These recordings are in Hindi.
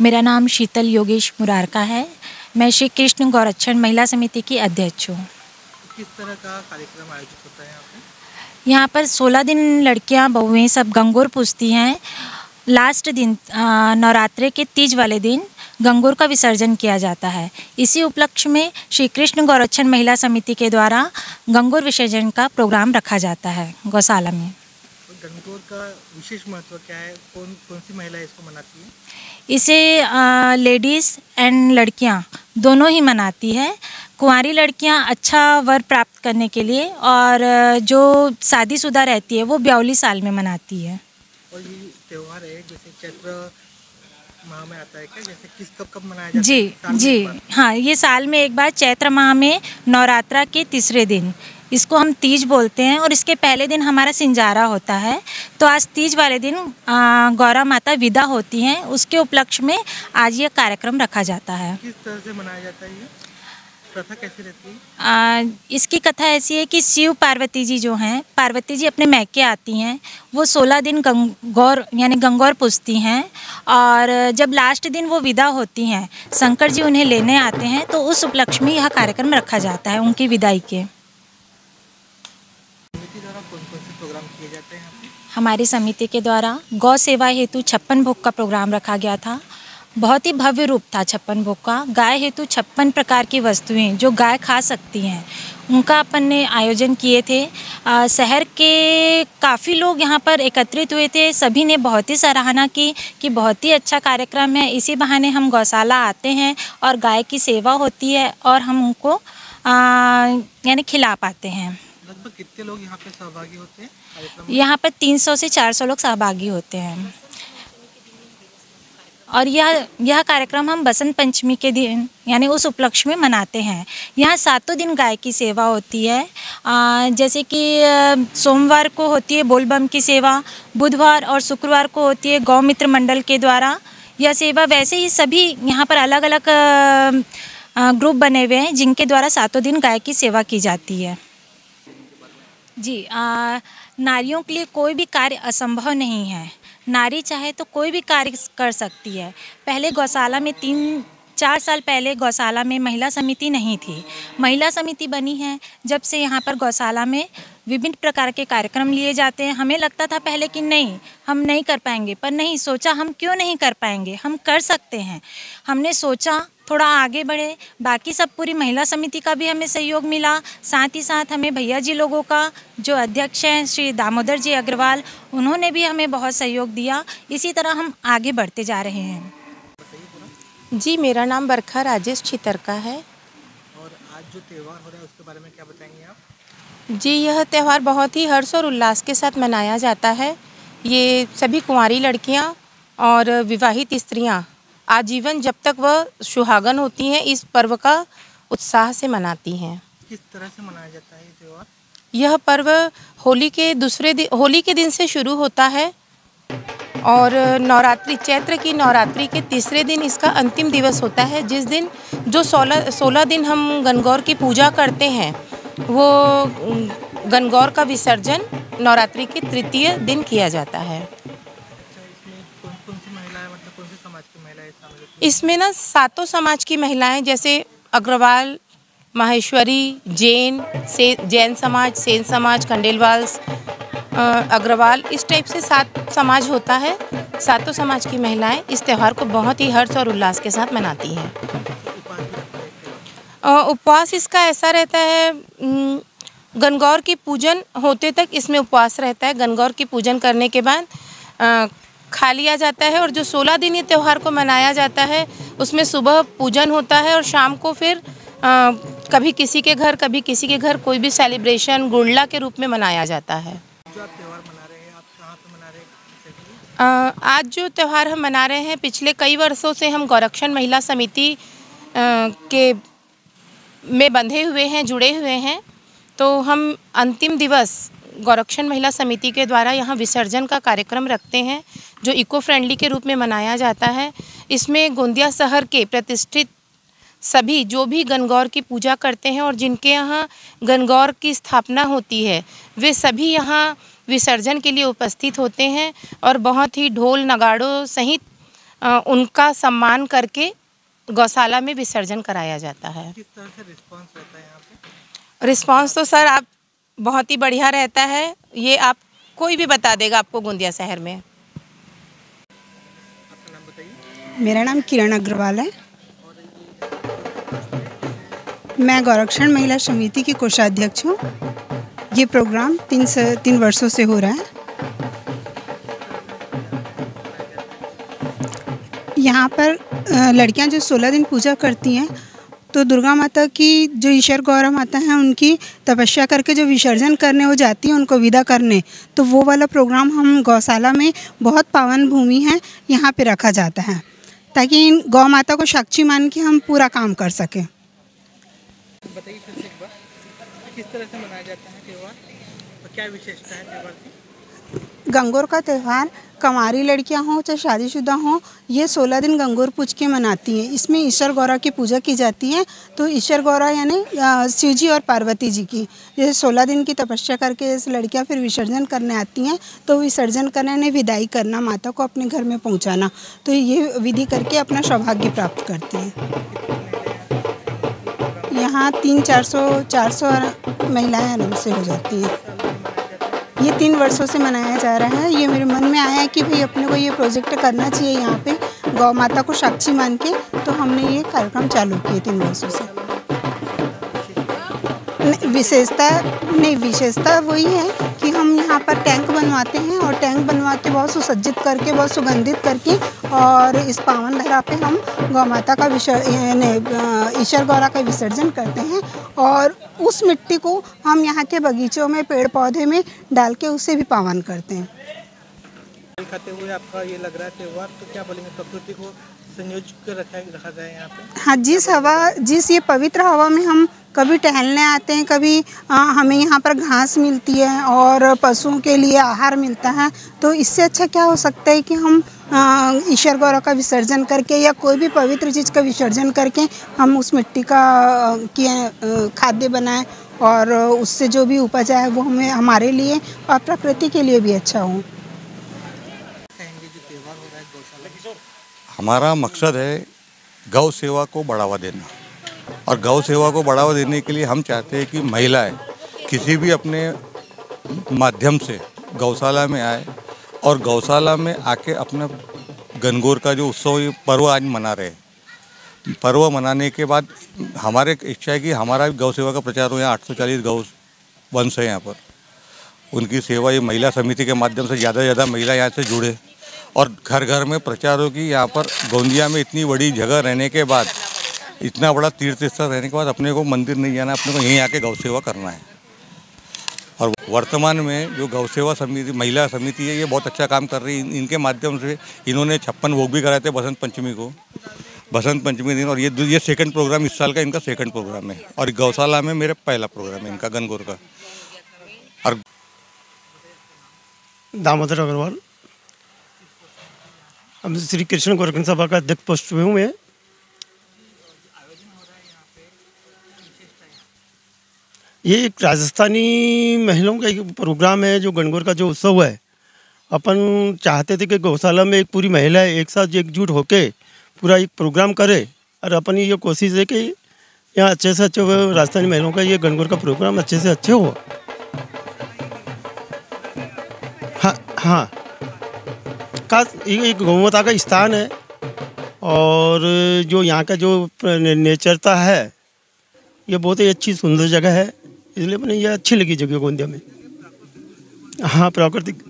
मेरा नाम शीतल योगेश मुरारका है। मैं श्री कृष्ण गौरक्षण महिला समिति की अध्यक्ष हूँ। किस तरह का कार्यक्रम आयोजित होता है यहाँ पे? यहाँ पर 16 दिन लड़कियाँ बहुएं सब गंगौर पूजती हैं। लास्ट दिन नवरात्रे के तीज वाले दिन गंगौर का विसर्जन किया जाता है। इसी उपलक्ष्य में श्री कृष्ण गौरक्षण महिला समिति के द्वारा गंगौर विसर्जन का प्रोग्राम रखा जाता है गौशाला में। गंगौर का विशेष महत्व क्या है? कौन कौन सी महिलाएं इसको मनाती हैं? इसे लेडीज़ एंड लड़कियाँ दोनों ही मनाती है। कुंवारी लड़कियाँ अच्छा वर प्राप्त करने के लिए और जो शादीशुदा रहती है वो ब्यावली साल में मनाती है। और ये त्यौहार है जैसे चैत्र माह में आता है क्या? जैसे किस कब मनाया जाता है? जी हाँ, ये साल में एक बार चैत्र माह में नवरात्रा के तीसरे दिन इसको हम तीज बोलते हैं और इसके पहले दिन हमारा सिंजारा होता है। तो आज तीज वाले दिन गौरा माता विदा होती हैं, उसके उपलक्ष्य में आज ये कार्यक्रम रखा जाता है। किस तरह से मनाया जाता है? ये प्रथा कैसी रहती है? इसकी कथा ऐसी है कि शिव पार्वती जी जो हैं, पार्वती जी अपने मैके आती हैं, वो 16 दिन गंगौर यानी गंगौर पूजती हैं और जब लास्ट दिन वो विदा होती हैं, शंकर जी उन्हें लेने आते हैं, तो उस उपलक्ष्य में यह कार्यक्रम रखा जाता है उनकी विदाई के। कौन-कौन से प्रोग्राम किए जाते हैं यहाँ पे? हमारी समिति के द्वारा गौ सेवा हेतु 56 भोग का प्रोग्राम रखा गया था। बहुत ही भव्य रूप था 56 भोग का। गाय हेतु 56 प्रकार की वस्तुएं जो गाय खा सकती हैं उनका अपन ने आयोजन किए थे। शहर के काफ़ी लोग यहाँ पर एकत्रित हुए थे। सभी ने बहुत ही सराहना की कि बहुत ही अच्छा कार्यक्रम है। इसी बहाने हम गौशाला आते हैं और गाय की सेवा होती है और हम उनको यानी खिला पाते हैं। लगभग कितने लोग यहाँ पे सहभागी होते हैं कार्यक्रम में? यहाँ पर 300 से 400 लोग सहभागी होते हैं और यह कार्यक्रम हम बसंत पंचमी के दिन यानी उस उपलक्ष्य में मनाते हैं। यहाँ 7 दिन गाय की सेवा होती है। जैसे कि सोमवार को होती है बोलबम की सेवा, बुधवार और शुक्रवार को होती है गौ मित्र मंडल के द्वारा यह सेवा। वैसे ही सभी यहाँ पर अलग अलग ग्रुप बने हुए हैं जिनके द्वारा 7 दिन गाय की सेवा की जाती है। जी, नारियों के लिए कोई भी कार्य असंभव नहीं है। नारी चाहे तो कोई भी कार्य कर सकती है। पहले गौशाला में 3-4 साल पहले गौशाला में महिला समिति नहीं थी। महिला समिति बनी है जब से यहाँ पर गौशाला में विभिन्न प्रकार के कार्यक्रम लिए जाते हैं। हमें लगता था पहले कि नहीं, हम नहीं कर पाएंगे, पर नहीं, सोचा हम क्यों नहीं कर पाएंगे, हम कर सकते हैं। हमने सोचा थोड़ा आगे बढ़े। बाकी सब पूरी महिला समिति का भी हमें सहयोग मिला। साथ ही साथ हमें भैया जी लोगों का जो अध्यक्ष हैं श्री दामोदर जी अग्रवाल, उन्होंने भी हमें बहुत सहयोग दिया। इसी तरह हम आगे बढ़ते जा रहे हैं। जी, मेरा नाम बरखा राजेश छितरका है। और आज जो त्यौहार हो रहा है उसके बारे में क्या बताएंगे आप? जी, यह त्यौहार बहुत ही हर्ष और उल्लास के साथ मनाया जाता है। ये सभी कुंवारी लड़कियां और विवाहित स्त्रियां आजीवन जब तक वह सुहागन होती हैं इस पर्व का उत्साह से मनाती हैं। किस तरह से मनाया जाता है ये त्यौहार? यह पर्व होली के दिन से शुरू होता है और चैत्र की नवरात्रि के तीसरे दिन इसका अंतिम दिवस होता है, जिस दिन जो 16 दिन हम गणगौर की पूजा करते हैं वो गणगौर का विसर्जन नवरात्रि के तृतीय दिन किया जाता है। इसमें कौन-कौन सी महिलाएं, मतलब कौन से समाज की महिलाएं शामिल होती हैं? इसमें ना 7 समाज की महिलाएं, जैसे अग्रवाल, माहेश्वरी, जैन समाज, सेन समाज, खंडेलवाल, अग्रवाल, इस टाइप से 7 समाज होता है। 7 समाज की महिलाएं इस त्यौहार को बहुत ही हर्ष और उल्लास के साथ मनाती हैं। उपवास इसका ऐसा रहता है, गणगौर की पूजन होते तक इसमें उपवास रहता है। गणगौर की पूजन करने के बाद खा लिया जाता है और जो 16 दिन ये त्यौहार को मनाया जाता है उसमें सुबह पूजन होता है और शाम को फिर कभी किसी के घर कभी किसी के घर कोई भी सेलिब्रेशन गुड़ला के रूप में मनाया जाता है। जो आप त्यौहार मना रहे हैं, आप कहाँ पे मना रहे हैं? आज जो त्यौहार हम मना रहे हैं, पिछले कई वर्षों से हम गौरक्षण महिला समिति के में बंधे हुए हैं, जुड़े हुए हैं। तो हम अंतिम दिवस गौरक्षण महिला समिति के द्वारा यहाँ विसर्जन का कार्यक्रम रखते हैं जो इको फ्रेंडली के रूप में मनाया जाता है। इसमें गोंदिया शहर के प्रतिष्ठित सभी जो भी गणगौर की पूजा करते हैं और जिनके यहाँ गणगौर की स्थापना होती है, वे सभी यहाँ विसर्जन के लिए उपस्थित होते हैं और बहुत ही ढोल नगाड़ों सहित उनका सम्मान करके गौशाला में विसर्जन कराया जाता है। किस तरह से रिस्पांस रहता है यहाँ पे? रिस्पांस तो सर आप बहुत ही बढ़िया रहता है, ये आप कोई भी बता देगा आपको गोंदिया शहर में। आपका नाम बताइए। मेरा नाम किरण अग्रवाल है। मैं गौरक्षण महिला समिति की कोषाध्यक्ष हूँ। ये प्रोग्राम 3 वर्षों से हो रहा है। यहाँ पर लड़कियाँ जो 16 दिन पूजा करती हैं, तो दुर्गा माता की जो ईश्वर गौरा माता हैं उनकी तपस्या करके जो विसर्जन करने वो जाती हैं उनको विदा करने, तो वो वाला प्रोग्राम हम गौशाला में बहुत पावन भूमि है यहाँ पे रखा जाता है, ताकि इन गौ माता को साक्षी मान के हम पूरा काम कर सकें। बताइए फिर से एक बार, किस तरह से मनाया जाता है त्यौहार और क्या विशेषता है त्यौहार की? गंगौर का त्यौहार कंवारी लड़कियां हों चाहे शादीशुदा हों, ये 16 दिन गंगौर पूज के मनाती हैं। इसमें ईश्वर गौरा की पूजा की जाती है। तो ईश्वर गौरा यानी शिव जी और पार्वती जी की, जैसे 16 दिन की तपस्या करके जैसे लड़कियां फिर विसर्जन करने आती हैं, तो विसर्जन करने ने विदाई करना, माता को अपने घर में पहुंचाना, तो ये विधि करके अपना सौभाग्य प्राप्त करती हैं। यहाँ 400 महिलाएँ आराम से हो जाती हैं। ये 3 वर्षों से मनाया जा रहा है। ये मेरे मन में आया कि भाई अपने को ये प्रोजेक्ट करना चाहिए यहाँ पे गौ माता को साक्षी मान के, तो हमने ये कार्यक्रम चालू किए 3 वर्षों से। विशेषता वही है कि हम यहाँ पर टैंक बनवाते हैं और टैंक बनवा के बहुत सुसज्जित करके, बहुत सुगंधित करके, और इस पावन धरा पे हम गौ माता का ईश्वर गौरा का विसर्जन करते हैं, और उस मिट्टी को हम यहाँ के बगीचों में, पेड़ पौधे में डाल के उसे भी पावन करते हैं। खाते हुए आपका ये लग रहा है त्यौहार, तो क्या बोलेंगे, प्रकृति को संयोज कर रखा जाए यहाँ पे? हाँ, जिस ये पवित्र हवा में हम कभी टहलने आते हैं, कभी हमें यहाँ पर घास मिलती है और पशुओं के लिए आहार मिलता है, तो इससे अच्छा क्या हो सकता है कि हम ईश्वर गौरा का विसर्जन करके या कोई भी पवित्र चीज़ का विसर्जन करके हम उस मिट्टी का खाद्य बनाएं, और उससे जो भी उपज आए वो हमें, हमारे लिए और प्रकृति के लिए भी अच्छा हो। हमारा मकसद है गौ सेवा को बढ़ावा देना, और गौ सेवा को बढ़ावा देने के लिए हम चाहते हैं कि महिलाएं किसी भी अपने माध्यम से गौशाला में आए और गौशाला में आके अपना गणगौर का जो उत्सव, ये पर्व आज मना रहे हैं। पर्व मनाने के बाद हमारे इच्छा है कि हमारा गौ सेवा का प्रचार हो। यहाँ 840 गौ वंश है यहाँ पर, उनकी सेवा ये महिला समिति के माध्यम से ज़्यादा से ज़्यादा महिला यहाँ से जुड़े और घर घर में प्रचार हो कि यहाँ पर गोंदिया में इतनी बड़ी जगह रहने के बाद, इतना बड़ा तीर्थ स्थल रहने के बाद अपने को मंदिर नहीं जाना, अपने को यहीं आके गौ सेवा करना है। और वर्तमान में जो गौ सेवा समिति, महिला समिति है, ये बहुत अच्छा काम कर रही है। इनके माध्यम से इन्होंने 56 भोग भी कराए थे बसंत पंचमी को, बसंत पंचमी दिन, और ये सेकंड प्रोग्राम, इस साल का इनका सेकंड प्रोग्राम है, और गौशाला में मेरा पहला प्रोग्राम है इनका गणगौर का। और दामोदर अग्रवाल, हम श्री कृष्ण गोरखन सभा का अध्यक्ष पोस्ट पे हूँ मैं। ये एक राजस्थानी महिलाओं का एक प्रोग्राम है, जो गणगौर का जो उत्सव है। अपन चाहते थे कि गौशाला में एक पूरी महिला एक साथ एकजुट होके पूरा एक प्रोग्राम करे, और अपन ये कोशिश है कि यहाँ अच्छे से अच्छे राजस्थानी महिलाओं का ये गणगौर का प्रोग्राम अच्छे से अच्छे हो। हाँ, एक गौ माता का स्थान है, और जो यहाँ का जो नेचरता है, ये बहुत ही अच्छी सुंदर जगह है, इसलिए मैंने ये अच्छी लगी जगह गोंदिया में। हाँ, प्राकृतिक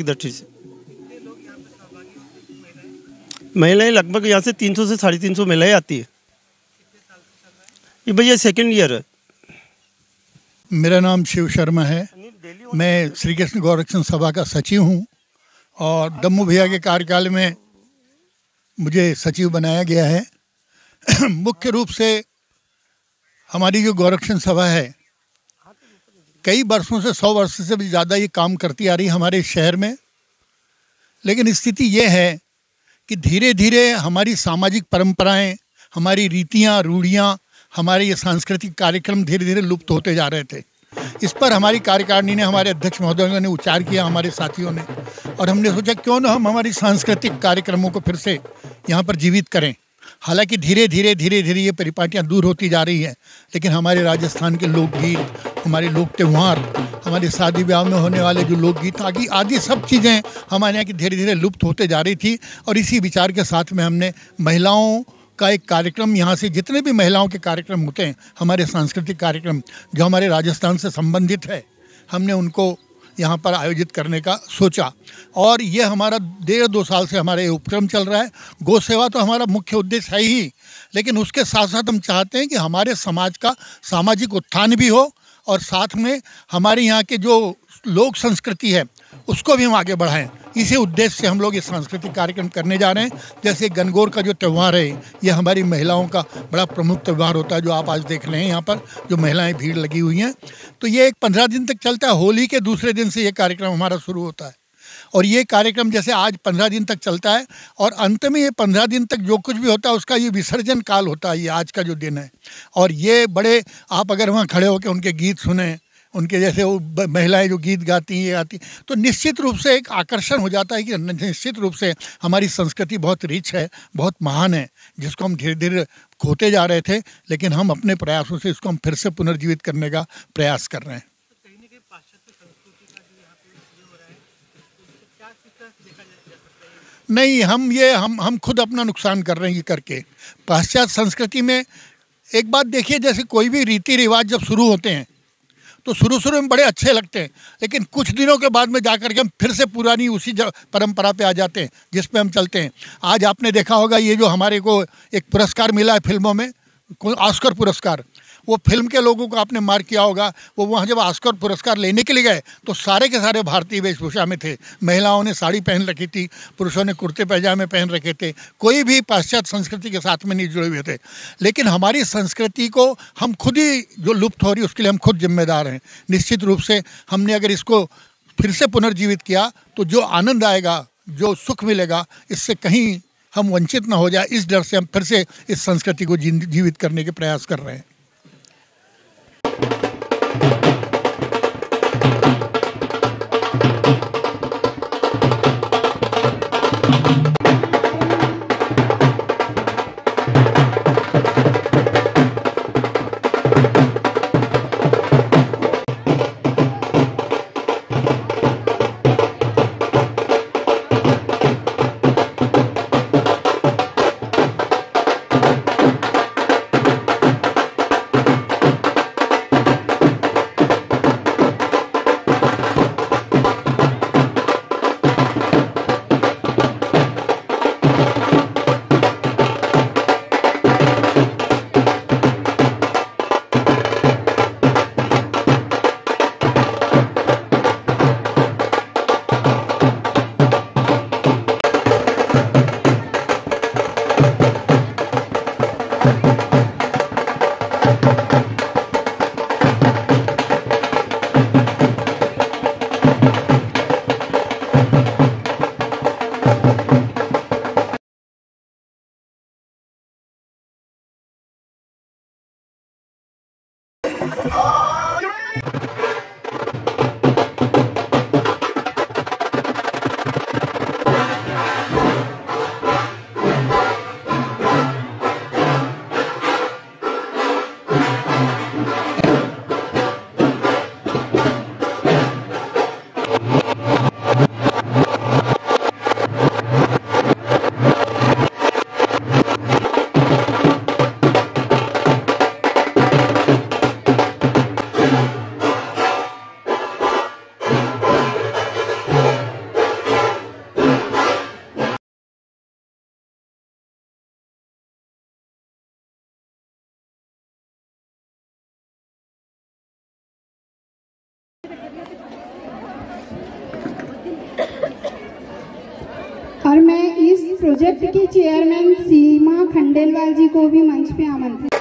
दृष्टि से महिलाएं लगभग यहाँ से 300 से 350 महिलाएं आती है। ये भैया सेकेंड ईयर है। मेरा नाम शिव शर्मा है। मैं श्री कृष्ण गौरक्षण सभा का सचिव हूँ, और दम्मू भैया के कार्यकाल में मुझे सचिव बनाया गया है। मुख्य रूप से हमारी जो गौरक्षण सभा है, कई वर्षों से, 100 वर्ष से भी ज़्यादा ये काम करती आ रही है हमारे शहर में। लेकिन स्थिति ये है कि धीरे धीरे हमारी सामाजिक परंपराएं, हमारी रीतियां, रूढ़ियां, हमारे ये सांस्कृतिक कार्यक्रम धीरे धीरे लुप्त होते जा रहे थे। इस पर हमारी कार्यकारिणी ने, हमारे अध्यक्ष महोदयों ने विचार किया, हमारे साथियों ने, और हमने सोचा क्यों ना हम हमारी सांस्कृतिक कार्यक्रमों को फिर से यहाँ पर जीवित करें। हालांकि धीरे धीरे ये परिपाटियाँ दूर होती जा रही हैं, लेकिन हमारे राजस्थान के लोकगीत, हमारे लोक त्यौहार, हमारे शादी ब्याह में होने वाले जो लोकगीत आदि सब चीज़ें हमारे यहाँ की धीरे धीरे लुप्त होते जा रही थी। और इसी विचार के साथ में हमने महिलाओं का एक कार्यक्रम, यहाँ से जितने भी महिलाओं के कार्यक्रम होते हैं, हमारे सांस्कृतिक कार्यक्रम जो हमारे राजस्थान से संबंधित है, हमने उनको यहाँ पर आयोजित करने का सोचा। और ये हमारा 1.5-2 साल से हमारा ये उपक्रम चल रहा है। गौ सेवा तो हमारा मुख्य उद्देश्य है ही, लेकिन उसके साथ साथ हम चाहते हैं कि हमारे समाज का सामाजिक उत्थान भी हो और साथ में हमारे यहाँ के जो लोक संस्कृति है उसको भी हम आगे बढ़ाएं। इसी उद्देश्य से हम लोग ये सांस्कृतिक कार्यक्रम करने जा रहे हैं। जैसे गणगौर का जो त्यौहार है, ये हमारी महिलाओं का बड़ा प्रमुख त्यौहार होता है, जो आप आज देख रहे हैं यहाँ पर जो महिलाएं भीड़ लगी हुई हैं। तो ये एक 15 दिन तक चलता है। होली के दूसरे दिन से ये कार्यक्रम हमारा शुरू होता है और ये कार्यक्रम जैसे आज 15 दिन तक चलता है और अंत में ये 15 दिन तक जो कुछ भी होता है उसका ये विसर्जन काल होता है, ये आज का जो दिन है। और ये बड़े, आप अगर वहाँ खड़े होकर उनके गीत सुने, उनके जैसे वो महिलाएं जो गीत गाती हैं तो निश्चित रूप से एक आकर्षण हो जाता है कि निश्चित रूप से हमारी संस्कृति बहुत रिच है, बहुत महान है, जिसको हम धीरे धीरे खोते जा रहे थे, लेकिन हम अपने प्रयासों से इसको हम फिर से पुनर्जीवित करने का प्रयास कर रहे हैं। नहीं, हम खुद अपना नुकसान कर रहे हैं ये करके। पाश्चात्य संस्कृति में एक बात देखिए, जैसे कोई भी रीति रिवाज जब शुरू होते हैं तो शुरू में बड़े अच्छे लगते हैं, लेकिन कुछ दिनों के बाद में जाकर के हम फिर से पुरानी उसी परंपरा पे आ जाते हैं जिस पे हम चलते हैं। आज आपने देखा होगा ये जो हमारे को एक पुरस्कार मिला है फिल्मों में, ऑस्कर पुरस्कार, वो फिल्म के लोगों को आपने मार्क किया होगा। वो वहाँ जब ऑस्कर पुरस्कार लेने के लिए गए तो सारे के सारे भारतीय वेशभूषा में थे। महिलाओं ने साड़ी पहन रखी थी, पुरुषों ने कुर्ते पैजामे पहन रखे थे, कोई भी पाश्चात्य संस्कृति के साथ में नहीं जुड़े हुए थे। लेकिन हमारी संस्कृति को हम खुद ही जो लुप्त हो रही है उसके लिए हम खुद जिम्मेदार हैं। निश्चित रूप से हमने अगर इसको फिर से पुनर्जीवित किया तो जो आनंद आएगा, जो सुख मिलेगा, इससे कहीं हम वंचित ना हो जाए, इस डर से हम फिर से इस संस्कृति को जीवित करने के प्रयास कर रहे हैं। और मैं इस प्रोजेक्ट की चेयरमैन सीमा खंडेलवाल जी को भी मंच पे आमंत्रित